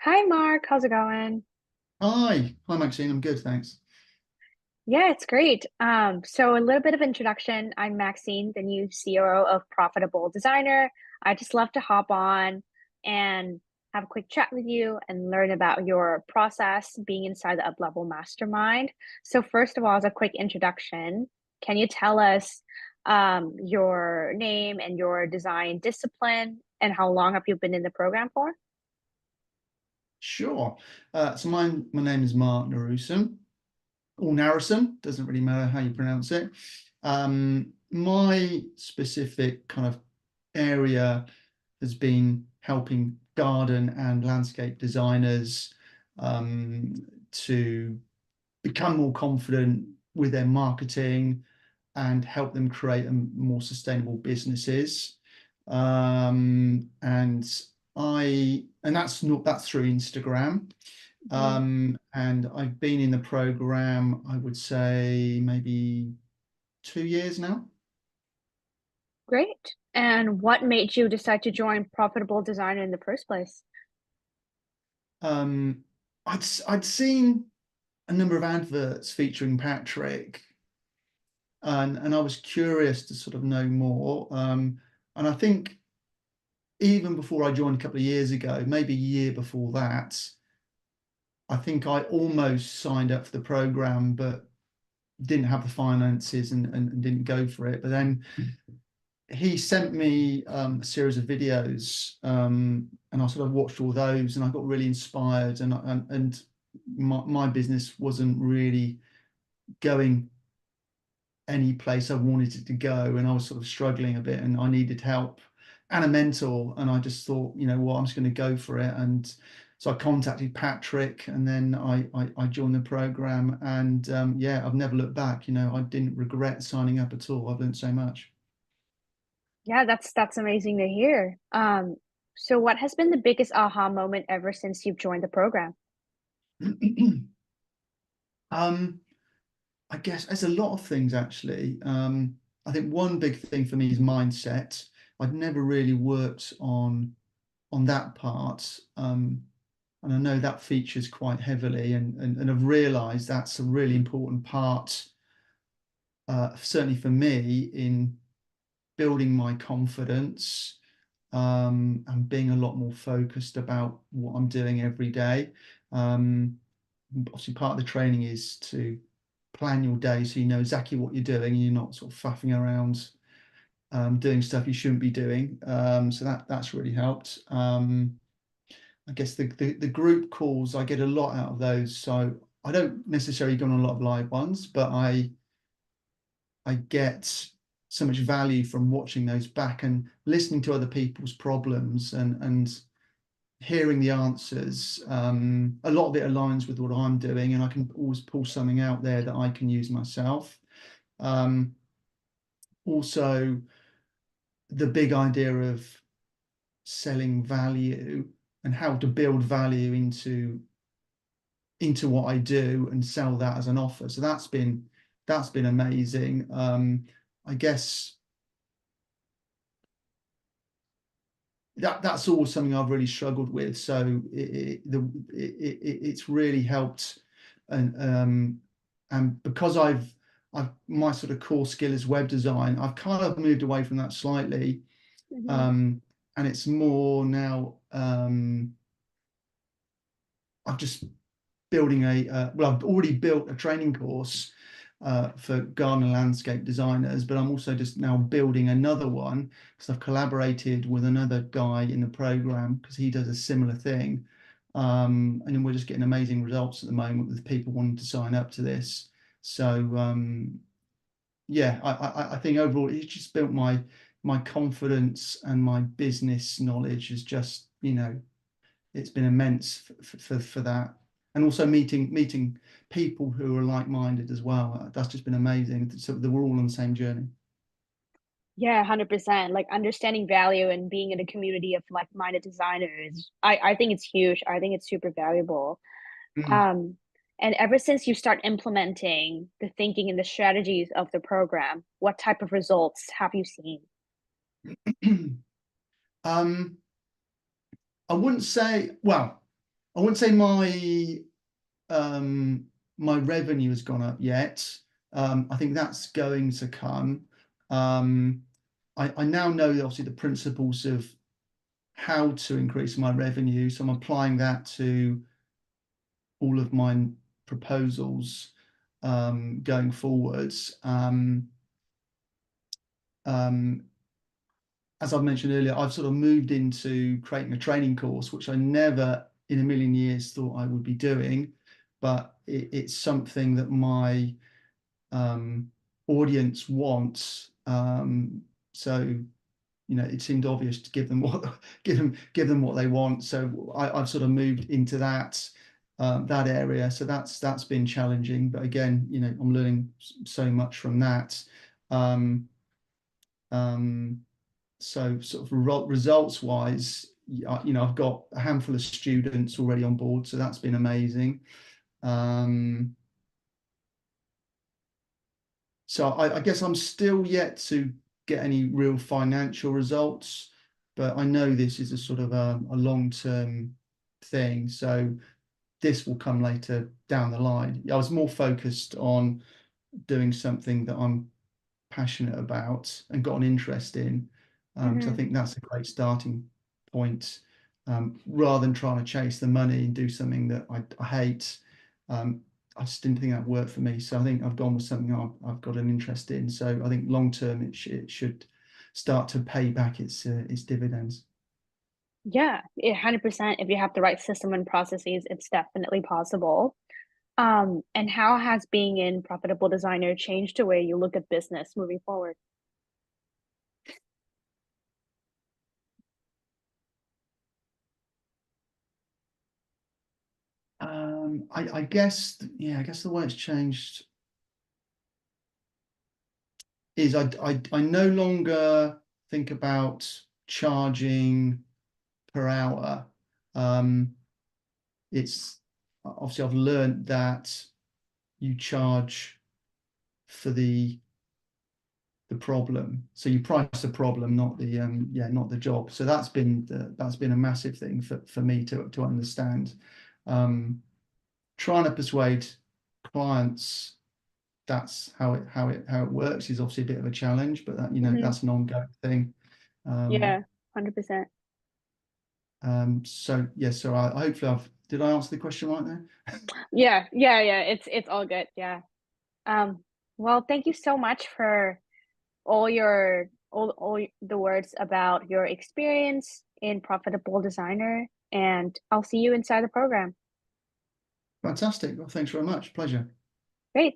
Hi, Mark. How's it going? Hi, Maxine. I'm good, thanks. Yeah, it's great. So a little bit of introduction. I'm Maxine, the new COO of Profitable Designer. I just love to hop on and have a quick chat with you and learn about your process being inside the Uplevel Mastermind. So first of all, as a quick introduction, can you tell us your name and your design discipline and how long have you been in the program for? Sure. So my name is Mark Narusan, or Narison, doesn't really matter how you pronounce it. My specific kind of area has been helping garden and landscape designers um, to become more confident with their marketing and help them create more sustainable businesses. And that's through Instagram. Mhm. And I've been in the program, I would say maybe 2 years now. Great. And what made you decide to join Profitable Designer in the first place? Um, I'd seen a number of adverts featuring Patrick, and I was curious to sort of know more. And I think even before I joined a couple of years ago, maybe a year before that, I think I almost signed up for the program, but didn't have the finances and didn't go for it. But then he sent me a series of videos, and I sort of watched all those, and I got really inspired. And my business wasn't really going any place I wanted it to go, and I was sort of struggling a bit, and I needed help and a mentor. And I just thought, you know what, I'm just going to go for it. And so I contacted Patrick, and then I joined the program, and yeah, I've never looked back. I didn't regret signing up at all. I've learned so much. Yeah, that's amazing to hear. So what has been the biggest aha moment ever since you've joined the program? um, I guess there's a lot of things actually. I think one big thing for me is mindset. I'd never really worked on that part. And I know that features quite heavily, and I've realised that's a really important part, certainly for me, in building my confidence, and being a lot more focused about what I'm doing every day. Um, Obviously, part of the training is to plan your day so you know exactly what you're doing and you're not sort of faffing around, doing stuff you shouldn't be doing. So that's really helped. I guess the group calls, I get a lot out of those. So I don't necessarily go on a lot of live ones, but I get so much value from watching those back and listening to other people's problems and hearing the answers. A lot of it aligns with what I'm doing, and I can always pull something out there that I can use myself. Um, Also, the big idea of selling value and how to build value into what I do and sell that as an offer. So that's been amazing. I guess that's always something I've really struggled with. So it's really helped, and because I've my sort of core skill is web design. I've kind of moved away from that slightly, Hmm. um, and it's more now. I've just building well, I've already built a training course for garden and landscape designers, but I'm also just now building another one because I've collaborated with another guy in the program because he does a similar thing. And then we're just getting amazing results at the moment with people wanting to sign up to this. So yeah, I think overall it's just built my confidence, and my business knowledge is just, it's been immense for that. And also meeting people who are like-minded as well. That's just been amazing. So that we're all on the same journey. Yeah, 100%. Like understanding value and being in a community of like-minded designers. I think it's huge. I think it's super valuable. Mm. Um, and ever since you start implementing the thinking and the strategies of the program, what type of results have you seen? um, I wouldn't say, well, I wouldn't say my revenue has gone up yet. I think that's going to come. I now know obviously the principles of how to increase my revenue, so I'm applying that to all of my proposals going forwards. As I've mentioned earlier, I've sort of moved into creating a training course, which I never in a million years thought I would be doing, but it's something that my audience wants. So it seemed obvious to give them what give them what they want. So I've sort of moved into that area. So that's been challenging, but again, I'm learning so much from that. Um, so sort of results wise, I've got a handful of students already on board, so that's been amazing. So I guess I'm still yet to get any real financial results, but I know this is a sort of a long-term thing. So this will come later down the line. I was more focused on doing something that I'm passionate about and got an interest in. So I think that's a great starting point. Rather than trying to chase the money and do something that I hate. I just didn't think that worked for me. So I think I've gone with something I've got an interest in. So I think long term it should start to pay back its dividends. Yeah, 100%. If you have the right system and processes, it's definitely possible. And how has being in Profitable Designer changed the way you look at business moving forward? I guess I guess the way it's changed is I no longer think about charging per hour. It's obviously I've learned that you charge for the problem, so you price the problem, not the not the job. So that's been a massive thing for me to understand. Trying to persuade clients that's how it works is obviously a bit of a challenge, but that's an ongoing thing. Yeah, Um, 100%. so yeah, so hopefully did I answer the question right there? Yeah. It's all good. Yeah. Well, thank you so much for all the words about your experience in Profitable Designer, and I'll see you inside the program. Fantastic. Well, thanks very much. Pleasure. Great.